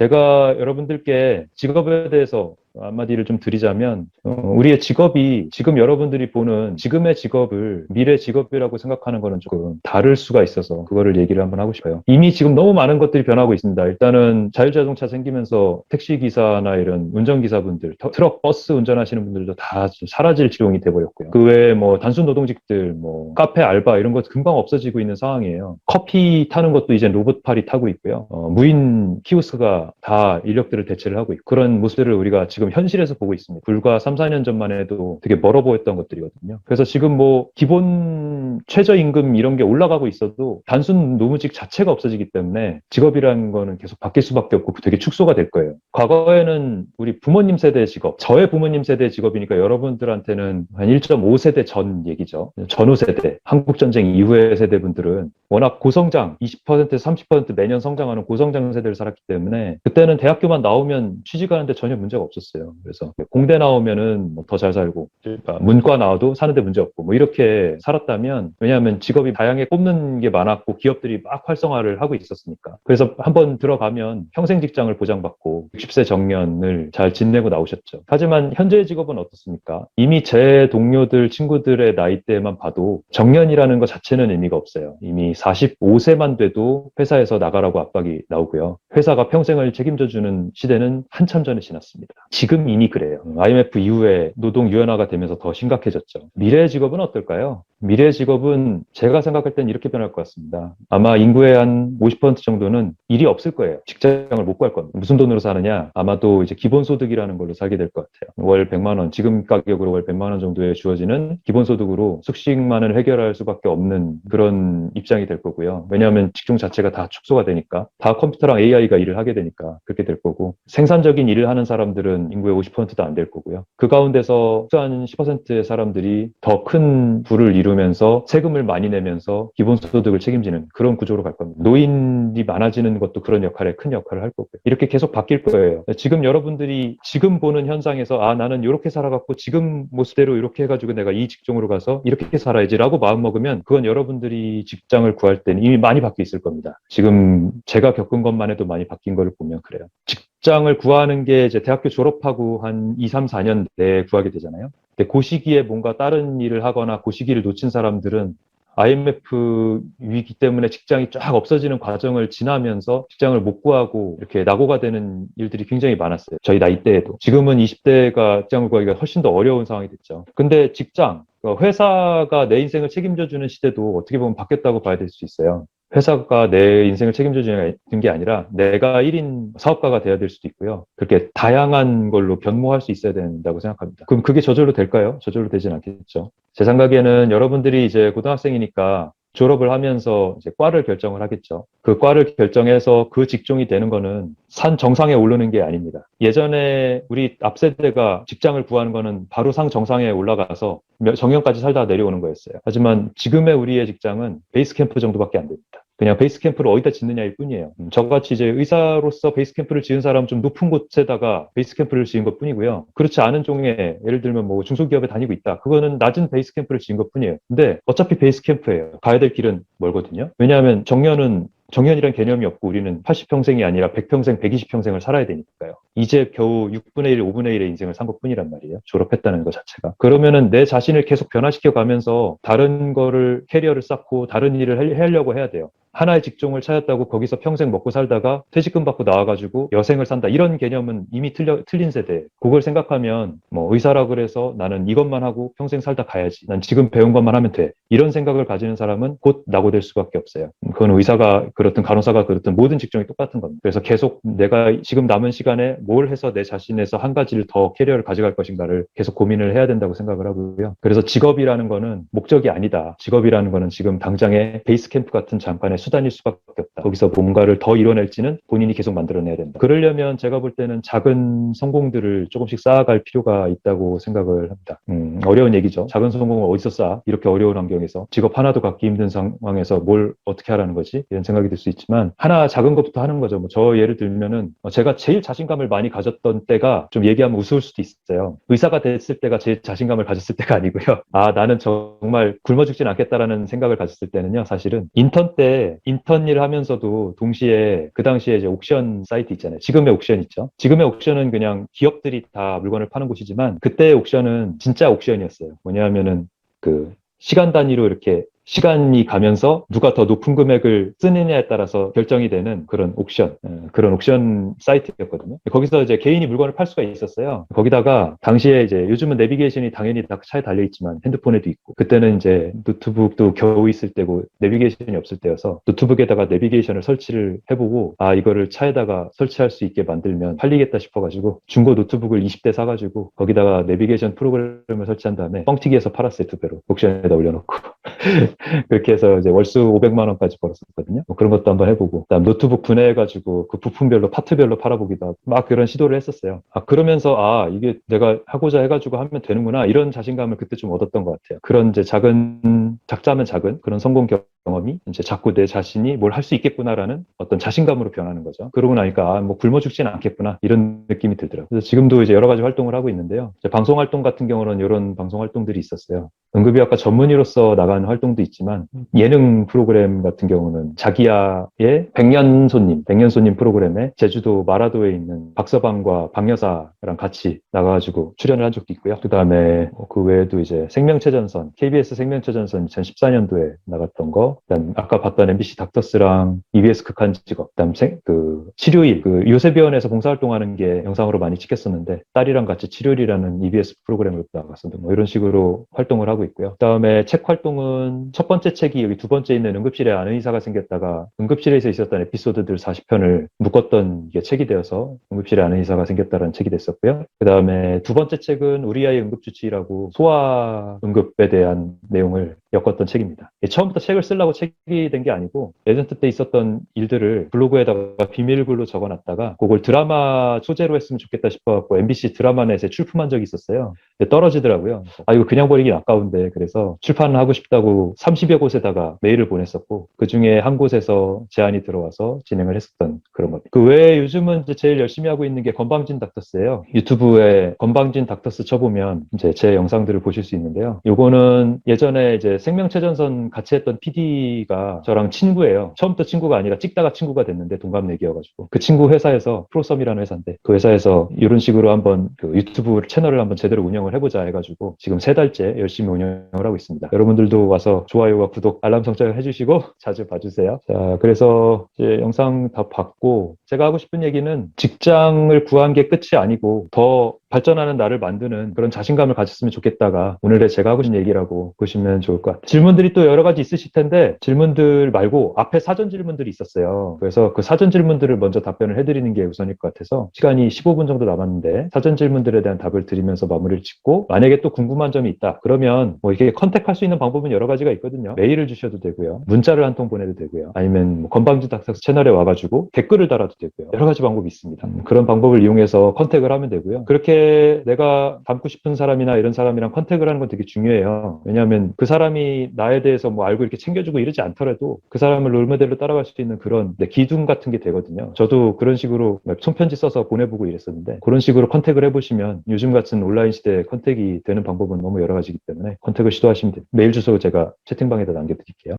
제가 여러분들께 직업에 대해서 한마디를 좀 드리자면, 우리의 직업이 지금 여러분들이 보는 지금의 직업을 미래 직업이라고 생각하는 거는 조금 다를 수가 있어서 그거를 얘기를 한번 하고 싶어요. 이미 지금 너무 많은 것들이 변하고 있습니다. 일단은 자율자동차 생기면서 택시기사나 이런 운전기사분들, 트럭, 버스 운전하시는 분들도 다 사라질 지경이 돼버렸고요. 그 외에 뭐 단순 노동직들, 뭐 카페 알바 이런 것 금방 없어지고 있는 상황이에요. 커피 타는 것도 이제 로봇팔이 타고 있고요. 무인 키오스크가 다 인력들을 대체를 하고 있고 그런 모습들을 우리가 지금 현실에서 보고 있습니다. 불과 3, 4년 전만 해도 되게 멀어 보였던 것들이거든요. 그래서 지금 뭐 기본 최저임금 이런 게 올라가고 있어도 단순 노무직 자체가 없어지기 때문에 직업이라는 거는 계속 바뀔 수밖에 없고 되게 축소가 될 거예요. 과거에는 우리 부모님 세대의 직업, 저의 부모님 세대의 직업이니까 여러분들한테는 한 1.5세대 전 얘기죠. 전후 세대, 한국전쟁 이후의 세대분들은 워낙 고성장, 20%, 30% 매년 성장하는 고성장 세대를 살았기 때문에 그때는 대학교만 나오면 취직하는데 전혀 문제가 없었어요. 그래서 공대 나오면은 뭐 더 잘 살고, 그러니까 문과 나와도 사는데 문제 없고, 뭐 이렇게 살았다면, 왜냐하면 직업이 다양하게 뽑는 게 많았고, 기업들이 막 활성화를 하고 있었으니까. 그래서 한번 들어가면 평생 직장을 보장받고, 60세 정년을 잘 지내고 나오셨죠. 하지만 현재의 직업은 어떻습니까? 이미 제 동료들, 친구들의 나이대만 봐도 정년이라는 것 자체는 의미가 없어요. 이미 45세만 돼도 회사에서 나가라고 압박이 나오고요. 회사가 평생을 책임져주는 시대는 한참 전에 지났습니다. 지금 이미 그래요. IMF 이후에 노동 유연화가 되면서 더 심각해졌죠. 미래의 직업은 어떨까요? 미래의 직업은 제가 생각할 땐 이렇게 변할 것 같습니다. 아마 인구의 한 50% 정도는 일이 없을 거예요. 직장을 못 구할 겁니다. 무슨 돈으로 사느냐? 아마도 이제 기본소득이라는 걸로 살게 될 것 같아요. 월 100만 원, 지금 가격으로 월 100만 원 정도에 주어지는 기본소득으로 숙식만을 해결할 수밖에 없는 그런 입장이 될 거고요. 왜냐하면 직종 자체가 다 축소가 되니까, 다 컴퓨터랑 AI가 일을 하게 되니까 그렇게 될 거고, 생산적인 일을 하는 사람들은 인구의 50%도 안 될 거고요. 그 가운데서 한 10%의 사람들이 더 큰 부를 이루면서 세금을 많이 내면서 기본소득을 책임지는 그런 구조로 갈 겁니다. 노인이 많아지는 것도 그런 큰 역할을 할 거고요. 이렇게 계속 바뀔 거예요. 지금 여러분들이 지금 보는 현상에서 나는 이렇게 살아갖고 지금 모습대로 이렇게 해가지고 내가 이 직종으로 가서 이렇게 살아야지라고 마음먹으면 그건 여러분들이 직장을 구할 때는 이미 많이 바뀌어 있을 겁니다. 지금 제가 겪은 것만 해도 많이 바뀐 걸 보면 그래요. 직장을 구하는 게 이제 대학교 졸업하고 한 2, 3, 4년 내에 구하게 되잖아요. 근데 그 시기에 뭔가 다른 일을 하거나 그 시기를 놓친 사람들은 IMF 위기 때문에 직장이 쫙 없어지는 과정을 지나면서 직장을 못 구하고 이렇게 낙오가 되는 일들이 굉장히 많았어요. 저희 나이대에도. 지금은 20대가 직장을 구하기가 훨씬 더 어려운 상황이 됐죠. 근데 직장, 회사가 내 인생을 책임져주는 시대도 어떻게 보면 바뀌었다고 봐야 될 수 있어요. 회사가 내 인생을 책임져주는 게 아니라 내가 1인 사업가가 돼야 될 수도 있고요. 그렇게 다양한 걸로 변모할 수 있어야 된다고 생각합니다. 그럼 그게 저절로 될까요? 저절로 되진 않겠죠. 제 생각에는 여러분들이 이제 고등학생이니까 졸업을 하면서 이제 과를 결정을 하겠죠. 그 과를 결정해서 그 직종이 되는 거는 산 정상에 오르는 게 아닙니다. 예전에 우리 앞세대가 직장을 구하는 거는 바로 상 정상에 올라가서 정년까지 살다가 내려오는 거였어요. 하지만 지금의 우리의 직장은 베이스 캠프 정도밖에 안 됩니다. 그냥 베이스 캠프를 어디다 짓느냐일 뿐이에요. 저같이 이제 의사로서 베이스 캠프를 지은 사람은 좀 높은 곳에다가 베이스 캠프를 지은 것 뿐이고요. 그렇지 않은 종에 예를 들면 뭐 중소기업에 다니고 있다. 그거는 낮은 베이스 캠프를 지은 것 뿐이에요. 근데 어차피 베이스 캠프예요. 가야 될 길은 멀거든요. 왜냐하면 정년이란 개념이 없고 우리는 80평생이 아니라 100평생, 120평생을 살아야 되니까요. 이제 겨우 6분의 1, 5분의 1의 인생을 산 것뿐이란 말이에요. 졸업했다는 것 자체가. 그러면은 내 자신을 계속 변화시켜 가면서 다른 거를 캐리어를 쌓고 다른 일을 하려고 해야 돼요. 하나의 직종을 찾았다고 거기서 평생 먹고 살다가 퇴직금 받고 나와가지고 여생을 산다. 이런 개념은 이미 틀린 세대. 그걸 생각하면 뭐 의사라 그래서 나는 이것만 하고 평생 살다 가야지. 난 지금 배운 것만 하면 돼. 이런 생각을 가지는 사람은 곧 낙오될 수밖에 없어요. 그건 의사가 그렇든 간호사가 그렇든 모든 직종이 똑같은 겁니다. 그래서 계속 내가 지금 남은 시간에 뭘 해서 내 자신에서 한 가지를 더 캐리어를 가져갈 것인가를 계속 고민을 해야 된다고 생각을 하고요. 그래서 직업이라는 거는 목적이 아니다. 직업이라는 거는 지금 당장의 베이스 캠프 같은 잠깐의 수단일 수밖에 없다. 거기서 뭔가를 더 이뤄낼지는 본인이 계속 만들어내야 된다. 그러려면 제가 볼 때는 작은 성공들을 조금씩 쌓아갈 필요가 있다고 생각을 합니다. 어려운 얘기죠. 작은 성공을 어디서 쌓아? 이렇게 어려운 환경에서 직업 하나도 갖기 힘든 상황에서 뭘 어떻게 하라는 거지? 이런 생각이 들 수 있지만 하나 작은 것부터 하는 거죠. 뭐 저 예를 들면은 제가 제일 자신감을 많이 가졌던 때가 좀 얘기하면 우스울 수도 있어요. 의사가 됐을 때가 제일 자신감을 가졌을 때가 아니고요. 나는 정말 굶어 죽진 않겠다라는 생각을 가졌을 때는요. 사실은 인턴 때 인턴 일 하면서도 동시에 그 당시에 이제 옥션 사이트 있잖아요. 지금의 옥션 있죠. 지금의 옥션은 그냥 기업들이 다 물건을 파는 곳이지만 그때의 옥션은 진짜 옥션이었어요. 뭐냐면은 그 시간 단위로 이렇게 시간이 가면서 누가 더 높은 금액을 쓰느냐에 따라서 결정이 되는 그런 옥션, 그런 옥션 사이트였거든요. 거기서 이제 개인이 물건을 팔 수가 있었어요. 거기다가 당시에 이제 요즘은 내비게이션이 당연히 다 차에 달려있지만 핸드폰에도 있고 그때는 이제 노트북도 겨우 있을 때고 내비게이션이 없을 때여서 노트북에다가 내비게이션을 설치를 해보고 아, 이거를 차에다가 설치할 수 있게 만들면 팔리겠다 싶어가지고 중고 노트북을 20대 사가지고 거기다가 내비게이션 프로그램을 설치한 다음에 뻥튀기해서 팔았어요. 2배로. 옥션에다 올려놓고. 그렇게 해서 이제 월수 500만 원까지 벌었었거든요. 뭐 그런 것도 한번 해보고, 그다음 노트북 분해해가지고 그 부품별로 파트별로 팔아보기도 하고 막 그런 시도를 했었어요. 아, 그러면서 아, 이게 내가 하고자 해가지고 하면 되는구나 이런 자신감을 그때 좀 얻었던 것 같아요. 그런 이제 작자면 작은 그런 성공 경험이 이제 자꾸 내 자신이 뭘 할 수 있겠구나라는 어떤 자신감으로 변하는 거죠. 그러고 나니까 아, 뭐 굶어 죽지는 않겠구나 이런 느낌이 들더라고요. 그래서 지금도 이제 여러 가지 활동을 하고 있는데요. 이제 방송 활동 같은 경우는 이런 방송 활동들이 있었어요. 응급의학과 전문의로서 나간 활동도 있지만 예능 프로그램 같은 경우는 자기야의 백년 손님 프로그램에 제주도 마라도에 있는 박서방과 박여사랑 같이 나가가지고 출연을 한 적도 있고요. 그다음에 그 외에도 이제 생명체전선, KBS 생명체전선 2014년도에 나갔던 거, 그다음 아까 봤던 MBC 닥터스랑 EBS 극한 직업, 그다음 그 치료일, 그 요새병원에서 봉사활동하는 게 영상으로 많이 찍혔었는데 딸이랑 같이 치료일이라는 EBS 프로그램으로 나갔었는데 뭐 이런 식으로 활동을 하고 있고요. 그다음에 책 활동은 첫 번째 책이 여기 두 번째 있는 응급실에 아는 의사가 생겼다가 응급실에서 있었던 에피소드들 40편을 묶었던 게 책이 되어서 응급실에 아는 의사가 생겼다라는 책이 됐었고요. 그다음에 두 번째 책은 우리 아이 응급주치의라고 소아 응급에 대한 내용을 엮었던 책입니다. 처음부터 책을 쓰려고 책이 된 게 아니고 레전트 때 있었던 일들을 블로그에다가 비밀글로 적어놨다가 그걸 드라마 소재로 했으면 좋겠다 싶어갖고 MBC 드라마넷에 출품한 적이 있었어요. 근데 떨어지더라고요. 아, 이거 그냥 버리긴 아까운데 그래서 출판을 하고 싶다고 30여 곳에다가 메일을 보냈었고 그 중에 한 곳에서 제안이 들어와서 진행을 했었던 그런 겁니다. 그 외에 요즘은 이제 제일 열심히 하고 있는 게 건방진 닥터스예요. 유튜브에 건방진 닥터스 쳐보면 이제 제 영상들을 보실 수 있는데요. 요거는 예전에 이제 생명체전선 같이 했던 PD가 저랑 친구예요. 처음부터 친구가 아니라 찍다가 친구가 됐는데 동갑내기여가지고 그 친구 회사에서 프로썸이라는 회사인데 그 회사에서 이런 식으로 한번 그 유튜브 채널을 한번 제대로 운영을 해보자 해가지고 지금 3달째 열심히 운영을 하고 있습니다. 여러분들도 와서 좋아요와 구독, 알람 설정 해주시고 자주 봐주세요. 자, 그래서 이제 영상 다 봤고 제가 하고 싶은 얘기는 직장을 구한 게 끝이 아니고 더 발전하는 나를 만드는 그런 자신감을 가졌으면 좋겠다가 오늘의 제가 하고 싶은 얘기라고 보시면 좋을 것 같아요. 질문들이 또 여러 가지 있으실 텐데 질문들 말고 앞에 사전 질문들이 있었어요. 그래서 그 사전 질문들을 먼저 답변을 해드리는 게 우선일 것 같아서 시간이 15분 정도 남았는데 사전 질문들에 대한 답을 드리면서 마무리를 짓고 만약에 또 궁금한 점이 있다 그러면 뭐 이게 컨택할 수 있는 방법은 여러 가지가 있거든요. 메일을 주셔도 되고요. 문자를 한 통 보내도 되고요. 아니면 뭐 건방진 닥터스 채널에 와가지고 댓글을 달아도 되고요. 여러 가지 방법이 있습니다. 그런 방법을 이용해서 컨택을 하면 되고요. 그렇게 내가 닮고 싶은 사람이나 이런 사람이랑 컨택을 하는 건 되게 중요해요. 왜냐하면 그 사람이 나에 대해서 뭐 알고 이렇게 챙겨주고 이러지 않더라도 그 사람을 롤모델로 따라갈 수 있는 그런 기둥 같은 게 되거든요. 저도 그런 식으로 손편지 써서 보내보고 이랬었는데 그런 식으로 컨택을 해보시면 요즘 같은 온라인 시대에 컨택이 되는 방법은 너무 여러 가지이기 때문에 컨택을 시도하시면 돼요. 메일 주소 제가 채팅방에다 남겨드릴게요.